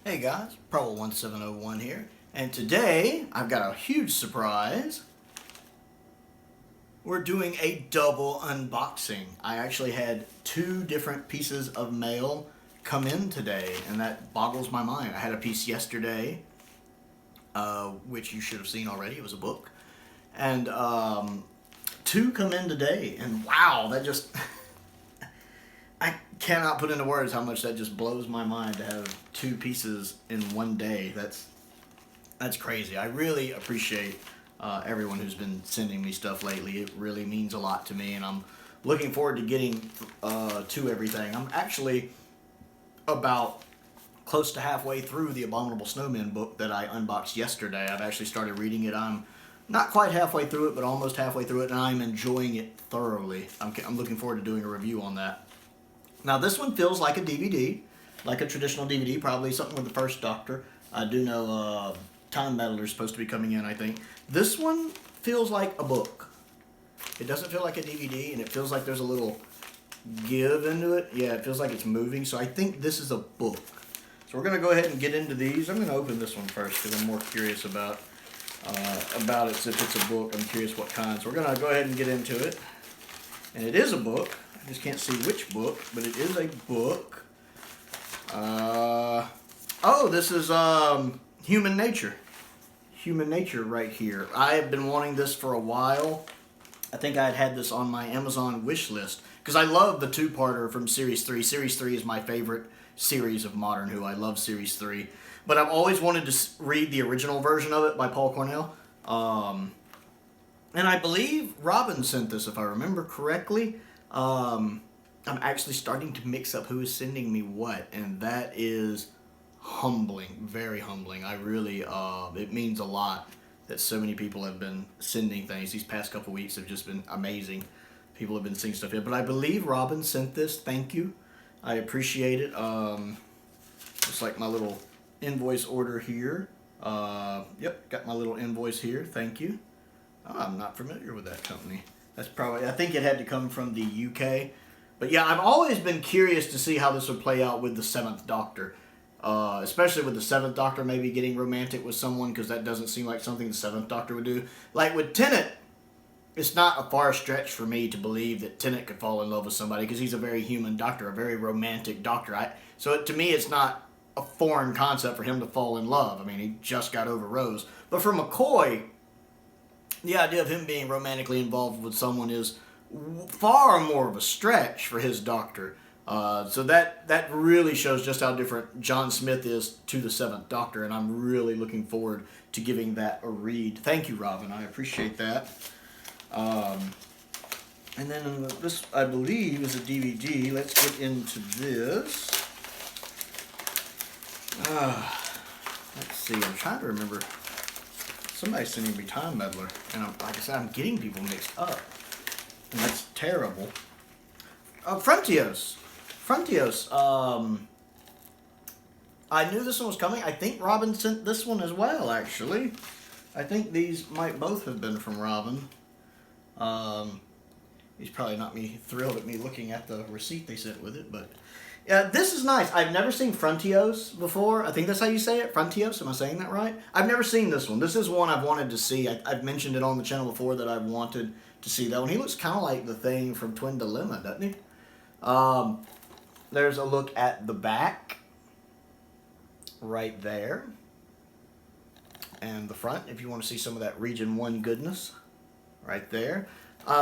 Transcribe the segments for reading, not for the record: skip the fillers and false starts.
Hey guys, Prowl 1701 here, and today I've got a huge surprise. We're doing a double unboxing. I actually had two different pieces of mail come in today, and that boggles my mind. I had a piece yesterday, which you should have seen already. It was a book, and two come in today, and wow, that just... I cannot put into words how much that just blows my mind to have two pieces in one day. That's crazy. I really appreciate everyone who's been sending me stuff lately. It really means a lot to me, and I'm looking forward to getting to everything. I'm actually about close to halfway through the Abominable Snowmen book that I unboxed yesterday. I've actually started reading it. I'm not quite halfway through it, but almost halfway through it, and I'm enjoying it thoroughly. I'm looking forward to doing a review on that. Now this one feels like a DVD, like a traditional DVD, probably something with the First Doctor. I do know Time Meddler is supposed to be coming in, I think. This one feels like a book. It doesn't feel like a DVD, and it feels like there's a little give into it. Yeah, it feels like it's moving, so I think this is a book. So we're going to go ahead and get into these. I'm going to open this one first because I'm more curious about it. If it's a book, I'm curious what kind. So we're going to go ahead and get into it. And it is a book. I just can't see which book, but it is a book. Oh, this is Human Nature. Human Nature right here. I have been wanting this for a while. I think I had this on my Amazon wish list because I love the two-parter from Series 3. Series 3 is my favorite series of Modern Who. I love Series 3. But I've always wanted to read the original version of it by Paul Cornell. And I believe Robin sent this, if I remember correctly. I'm actually starting to mix up who is sending me what, and that is humbling, very humbling. I really, it means a lot that so many people have been sending things. These past couple weeks have just been amazing. People have been sending stuff in, but I believe Robin sent this. Thank you. I appreciate it. It's like my little invoice order here. Yep, got my little invoice here. Thank you. Oh, I'm not familiar with that company. That's probably, I think it had to come from the UK. But yeah, I've always been curious to see how this would play out with the 7th Doctor. Especially with the 7th Doctor maybe getting romantic with someone, because that doesn't seem like something the 7th Doctor would do. Like with Tennant, it's not a far stretch for me to believe that Tennant could fall in love with somebody, because he's a very human Doctor, a very romantic Doctor. So to me, it's not a foreign concept for him to fall in love. I mean, he just got over Rose. But for McCoy, the idea of him being romantically involved with someone is far more of a stretch for his Doctor. So that really shows just how different John Smith is to the 7th Doctor, and I'm really looking forward to giving that a read. Thank you, Robin. I appreciate that. And then this, I believe, is a DVD. Let's get into this. Let's see. I'm trying to remember. Somebody's sending me Time Meddler, and like I said, I'm getting people mixed up, and that's terrible. Frontios. I knew this one was coming. I think Robin sent this one as well, actually. I think these might both have been from Robin. He's probably not thrilled at me looking at the receipt they sent with it, but yeah, this is nice. I've never seen Frontios before. I think that's how you say it, Frontios. Am I saying that right? I've never seen this one. This is one I've wanted to see. I've mentioned it on the channel before that I've wanted to see that one. He looks kind of like the thing from Twin Dilemma, doesn't he? There's a look at the back right there. And the front, if you want to see some of that Region 1 goodness, right there.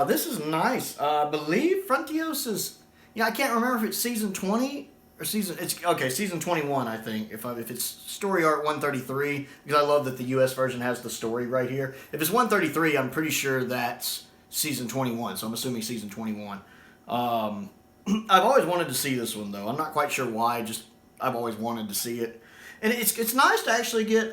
This is nice. I believe Frontios is... Yeah, I can't remember if it's season 20 or season 21, I think. If it's story art 133, because I love that the US version has the story right here. If it's 133, I'm pretty sure that's season 21, so I'm assuming season 21. I've always wanted to see this one, though. I'm not quite sure why, just I've always wanted to see it. And it's nice to actually get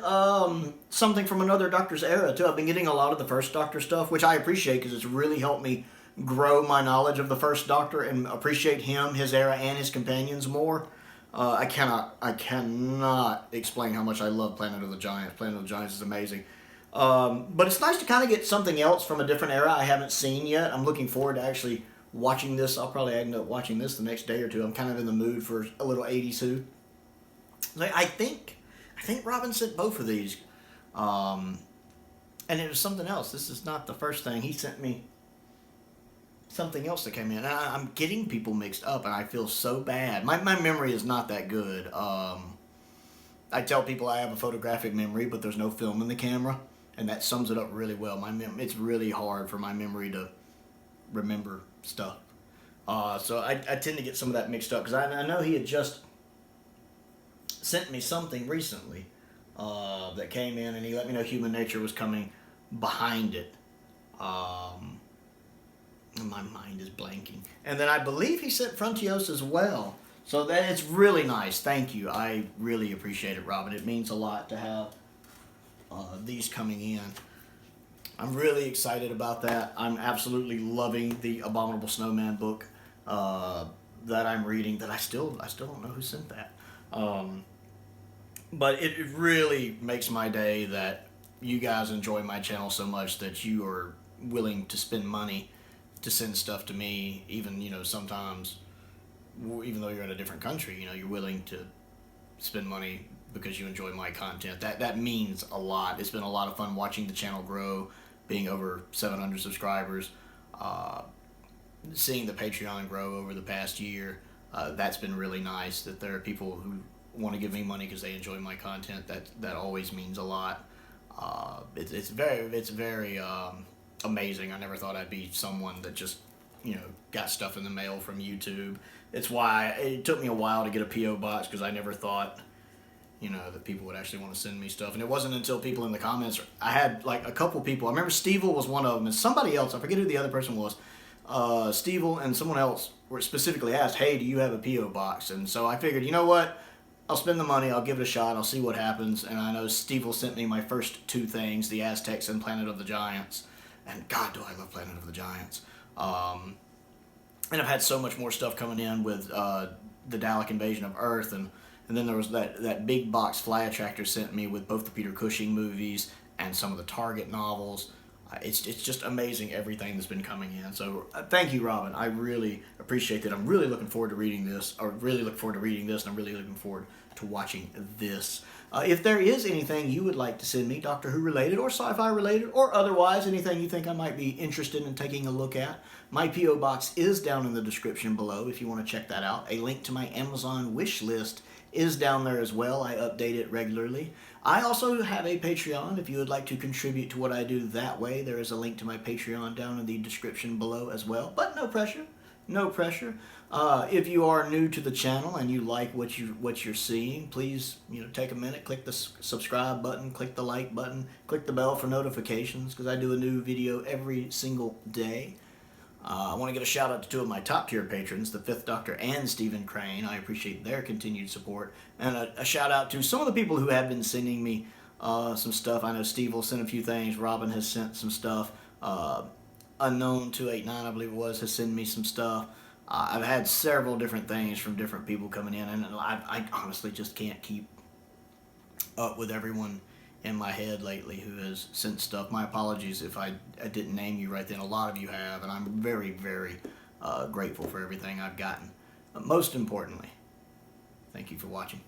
something from another Doctor's era, too. I've been getting a lot of the First Doctor stuff, which I appreciate because it's really helped me grow my knowledge of the First Doctor and appreciate him, his era, and his companions more. I cannot explain how much I love Planet of the Giants. Planet of the Giants is amazing. But it's nice to kind of get something else from a different era I haven't seen yet. I'm looking forward to actually watching this. I'll probably end up watching this the next day or two. I'm kind of in the mood for a little 80s Who. I think I think Robin sent both of these. And it was something else. This is not the first thing. He sent me something else that came in. And I'm getting people mixed up, and I feel so bad. My memory is not that good. I tell people I have a photographic memory, but there's no film in the camera, and that sums it up really well. It's really hard for my memory to remember stuff. So I tend to get some of that mixed up, because I know he had just sent me something recently that came in, and he let me know Human Nature was coming behind it. My mind is blanking. And then I believe he sent Frontios as well. So that it's really nice. Thank you. I really appreciate it, Robin. It means a lot to have these coming in. I'm really excited about that. I'm absolutely loving the Abominable Snowman book that I'm reading. That I still don't know who sent that. But it really makes my day that you guys enjoy my channel so much that you are willing to spend money to send stuff to me. Even, sometimes, even though you're in a different country, you're willing to spend money because you enjoy my content. That means a lot. It's been a lot of fun watching the channel grow, being over 700 subscribers, seeing the Patreon grow over the past year. That's been really nice, that there are people who want to give me money because they enjoy my content. That always means a lot. It's very amazing. I never thought I'd be someone that just got stuff in the mail from YouTube. It's why it took me a while to get a P.O. box, because I never thought that people would actually want to send me stuff. And it wasn't until people in the comments, I had like a couple people, I remember Stevel was one of them, and somebody else, I forget who the other person was, Stevel and someone else were specifically asked, hey, do you have a P.O. box? And so I figured, you know what, I'll spend the money, I'll give it a shot, I'll see what happens. And I know Stevel sent me my first two things, the Aztecs and Planet of the Giants. And God, do I love Planet of the Giants. And I've had so much more stuff coming in with the Dalek Invasion of Earth, and then there was that big box Flyattractor sent me with both the Peter Cushing movies and some of the Target novels. It's just amazing everything that's been coming in. So thank you, Robin. I really appreciate that. I'm really looking forward to reading this, and I'm really looking forward to watching this. If there is anything you would like to send me, Doctor Who related or sci-fi related or otherwise, anything you think I might be interested in taking a look at, my P.O. box is down in the description below if you want to check that out. A link to my Amazon wish list is down there as well. I update it regularly. I also have a Patreon. If you would like to contribute to what I do that way, there is a link to my Patreon down in the description below as well. But no pressure. No pressure. If you are new to the channel and you like what you're seeing, please take a minute, click the subscribe button, click the like button, click the bell for notifications, because I do a new video every single day. I want to give a shout out to two of my top tier patrons, the Fifth Doctor and Stephen Crane. I appreciate their continued support. And a shout out to some of the people who have been sending me some stuff. I know Steve will send a few things. Robin has sent some stuff. Unknown 289, I believe it was, has sent me some stuff. I've had several different things from different people coming in, and I honestly just can't keep up with everyone in my head lately who has sent stuff. My apologies if I didn't name you right then. A lot of you have, and I'm very, very grateful for everything I've gotten. Most importantly, thank you for watching.